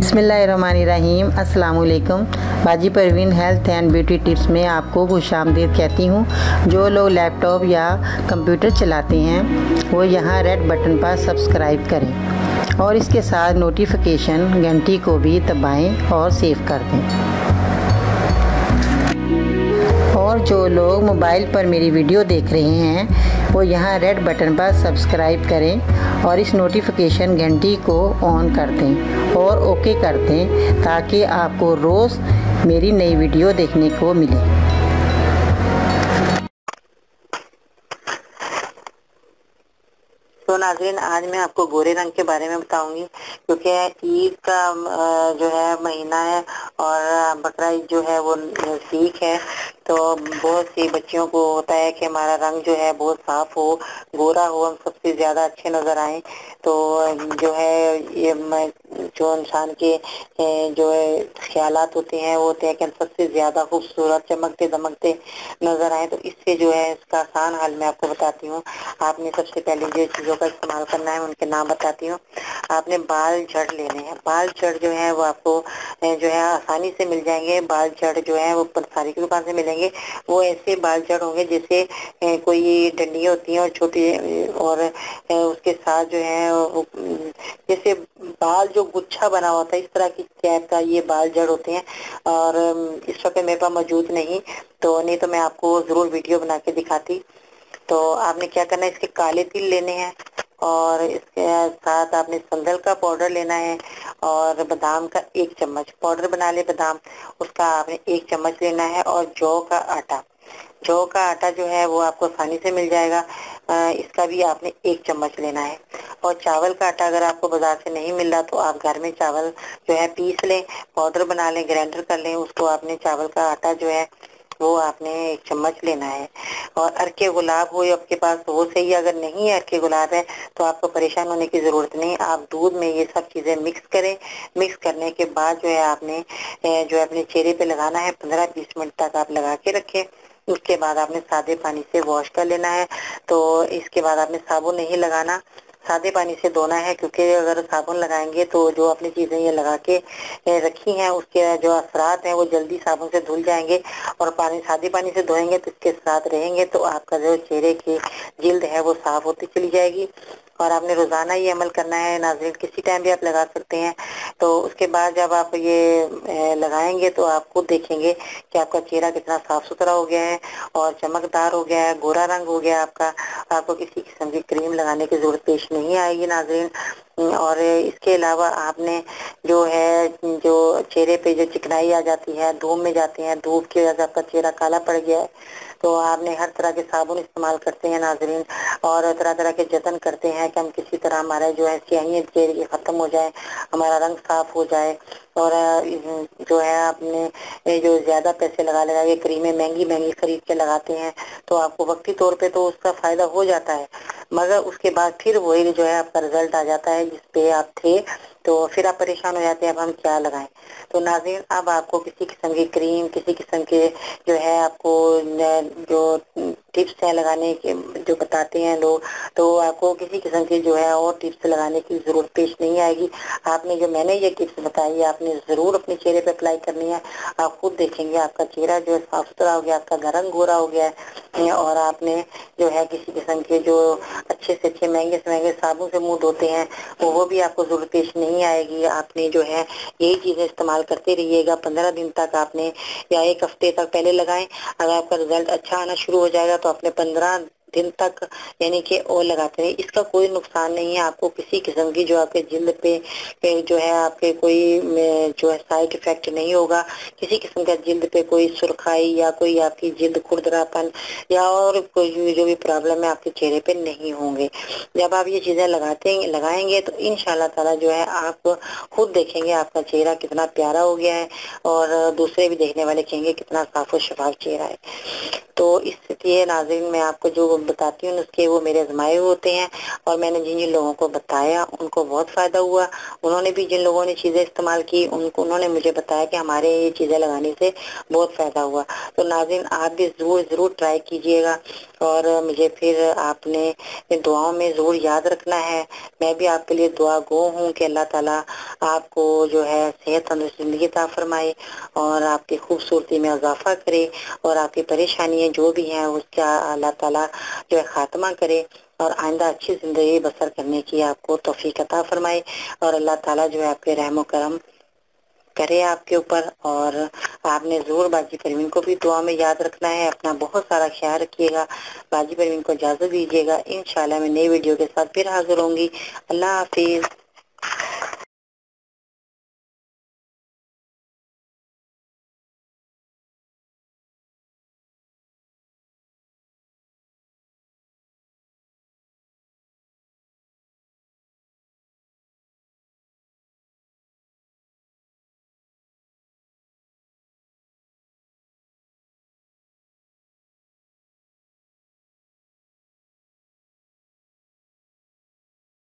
बिस्मिल्लाहिर्रहमानिर्रहीम। अस्सलाम वालेकुम। बाजी Parveen health and beauty tips में आपको खुशामदीद कहती हूँ। जो लोग लैपटॉप या कंप्यूटर चलाते हैं वो यहाँ रेड बटन पर सब्सक्राइब करें और इसके साथ नोटिफिकेशन घंटी को भी दबाएं और सेव कर दें। और जो लोग मोबाइल पर मेरी वीडियो देख रहे हैं वो यहाँ रेड बटन पर सब्सक्राइब करें और इस नोटिफिकेशन घंटी को ऑन कर दें और ओके कर दें ताकि आपको रोज़ मेरी नई वीडियो देखने को मिले। तो नाज़रीन, आज मैं आपको गोरे रंग के बारे में बताऊंगी क्योंकि ईद का जो है महीना है और बकरा ईद जो है वो नज़दीक है। तो बहुत सी बच्चियों को होता है कि हमारा रंग जो है बहुत साफ हो, गोरा हो, हम सबसे ज़्यादा अच्छे नज़र आएँ। तो जो है ये जो इंसान के जो ख्यालात होते हैं वो होते हैं कि हम सबसे ज़्यादा खूबसूरत चमकते दमकते नज़र आएँ। तो इससे जो है इसका आसान हल मैं आपको बताती हूँ। आपने सबसे पहले जो चीज़ों का इस्तेमाल करना है उनके नाम बताती हूँ। आपने बाल जड़ लेने हैं। बाल जड़ जो है वो आपको जो है आसानी से मिल जाएंगे। बाल जड़ जो है वो पंसारी की दुकान से मिलेंगे। वो ऐसे बाल जड़ होंगे जैसे कोई डंडियाँ होती हैं और छोटी, और उसके साथ जो है जैसे बाल जो गुच्छा बना होता है इस तरह की टाइप का ये बाल जड़ होते हैं। और इस वक्त मेरे पास मौजूद नहीं, तो नहीं तो मैं आपको ज़रूर वीडियो बना के दिखाती। तो आपने क्या करना है, इसके काले तिल लेने हैं और इसके साथ आपने संदल का पाउडर लेना है और बादाम का 1 चम्मच पाउडर बना ले बादाम, उसका आपने 1 चम्मच लेना है। और जौ का आटा, जौ का आटा जो है वो आपको आसानी से मिल जाएगा, इसका भी आपने 1 चम्मच लेना है। और चावल का आटा अगर आपको बाजार से नहीं मिल रहा तो आप घर में चावल जो है पीस लें, पाउडर बना लें, ग्राइंडर कर लें उसको। आपने चावल का आटा जो है वो आपने 1 चम्मच लेना है। और अर्के गुलाब हो आपके पास तो वो सही, अगर नहीं है अर्के गुलाब है तो आपको परेशान होने की ज़रूरत नहीं। आप दूध में ये सब चीज़ें मिक्स करें। मिक्स करने के बाद जो है आपने जो है अपने चेहरे पे लगाना है। 15-20 मिनट तक आप लगा के रखें। उसके बाद आपने सादे पानी से वॉश कर लेना है। तो इसके बाद आपने साबुन नहीं लगाना, सादे पानी से धोना है, क्योंकि अगर साबुन लगाएंगे तो जो अपनी चीज़ें ये लगा के रखी हैं उसके जो असरात हैं वो जल्दी साबुन से धुल जाएंगे। और सादे पानी से धोएंगे तो इसके साथ रहेंगे तो आपका जो चेहरे की जिल्द है वो साफ होती चली जाएगी। और आपने रोज़ाना ये अमल करना है नाज़रीन, किसी टाइम भी आप लगा सकते हैं। तो उसके बाद जब आप ये लगाएंगे तो आप खुद देखेंगे कि आपका चेहरा कितना साफ सुथरा हो गया है और चमकदार हो गया है, गोरा रंग हो गया आपका। आपको किसी किस्म की क्रीम लगाने की ज़रूरत पेश नहीं आएगी नाज़रीन। और इसके अलावा आपने जो है जो चेहरे पे जो चिकनाई आ जाती है, धूप में जाते हैं, धूप की वजह से आपका चेहरा काला पड़ गया है, तो आपने हर तरह के साबुन इस्तेमाल करते हैं नाज़रीन और तरह तरह के जतन करते हैं कि हम किसी तरह हमारा जो है स्याहियत चेहरे की ख़त्म हो जाए, हमारा रंग साफ हो जाए। और जो है आपने जो ज़्यादा पैसे लगा के क्रीमें महंगी महंगी खरीद के लगाते हैं तो आपको वक्ती तौर पे तो उसका फ़ायदा हो जाता है, मगर उसके बाद फिर वही जो है आपका रिजल्ट आ जाता है जिस पे आप थे, तो फिर आप परेशान हो जाते हैं अब हम क्या लगाएं। तो नाज़रीन, अब आपको किसी किस्म की क्रीम, किसी किस्म के जो है आपको जो टिप्स हैं लगाने के जो बताते हैं लोग, तो आपको किसी किस्म की जो है और टिप्स लगाने की ज़रूरत पेश नहीं आएगी। आपने जो मैंने ये टिप्स बताई है आपने ज़रूर अपने चेहरे पे अप्लाई करनी है। आप खुद देखेंगे आपका चेहरा जो है साफ सुथरा हो गया, आपका रंग गोरा हो गया है। और आपने जो है किसी किस्म के जो अच्छे से अच्छे महंगे से महंगे साबुन से मुंह धोते हैं वो भी आपको ज़रूरत पेश नहीं आएगी। आपने जो है यही चीज़ें इस्तेमाल करते रहिएगा। 15 दिन तक आपने या 1 हफ्ते तक पहले लगाएं। अगर आपका रिजल्ट अच्छा आना शुरू हो जाएगा तो अपने 15 दिन तक यानी कि और लगाते रहिए। इसका कोई नुकसान नहीं है आपको किसी किस्म की जो आपके जिल्द पे जो है आपके कोई जो है साइड इफेक्ट नहीं होगा। किसी किस्म का जिल्द पे कोई सुर्खाई या कोई आपकी जिल्द खुरदरापन या और कोई जो भी प्रॉब्लम है आपके चेहरे पे नहीं होंगे। जब आप ये चीज़ें लगाएंगे तो इंशाल्लाह ताला जो है आप खुद देखेंगे आपका चेहरा कितना प्यारा हो गया है और दूसरे भी देखने वाले कहेंगे कितना साफ और शफाफ चेहरा है। तो इसलिए नाज़रीन, मैं आपको जो بتاتی ہوں نسخے، وہ میرے آزمائے ہوتے ہیں، اور میں نے جن جن لوگوں کو بتایا ان کو بہت فائدہ ہوا، انہوں نے بھی جن لوگوں نے چیزیں استعمال کی انہوں نے مجھے بتایا کہ ہمارے یہ چیزیں لگانے سے بہت فائدہ ہوا۔ تو ناظرین آپ بھی ضرور ٹرائی کیجئے گا، اور مجھے پھر آپ نے دعاؤں میں ضرور یاد رکھنا ہے۔ میں بھی آپ کے لیے دعا گو ہوں کہ اللہ تعالیٰ آپ کو جو ہے صحت تندرست زندگی عطا فرمائے، اور آپ کی خوبصورتی میں اضافہ کرے، اور آپ کی پریشانیاں جو بھی ہیں اس کا اللہ تعالیٰ جو ہے خاتمہ کرے، اور آئندہ اچھی زندگی بسر کرنے کی آپ کو توفیق عطا فرمائے، اور اللہ تعالیٰ جو ہے آپ کے رحم و کرم کرے آپ کے اوپر۔ اور آپ نے ضرور باجی پروین کو بھی دعا میں یاد رکھنا ہے، اپنا بہت سارا خیال رکھیے گا۔ باجی پروین کو اجازت دیجیے گا، انشاءاللہ میں نئی ویڈیو کے ساتھ پھر حاضر ہوں گی۔ اللہ حافظ۔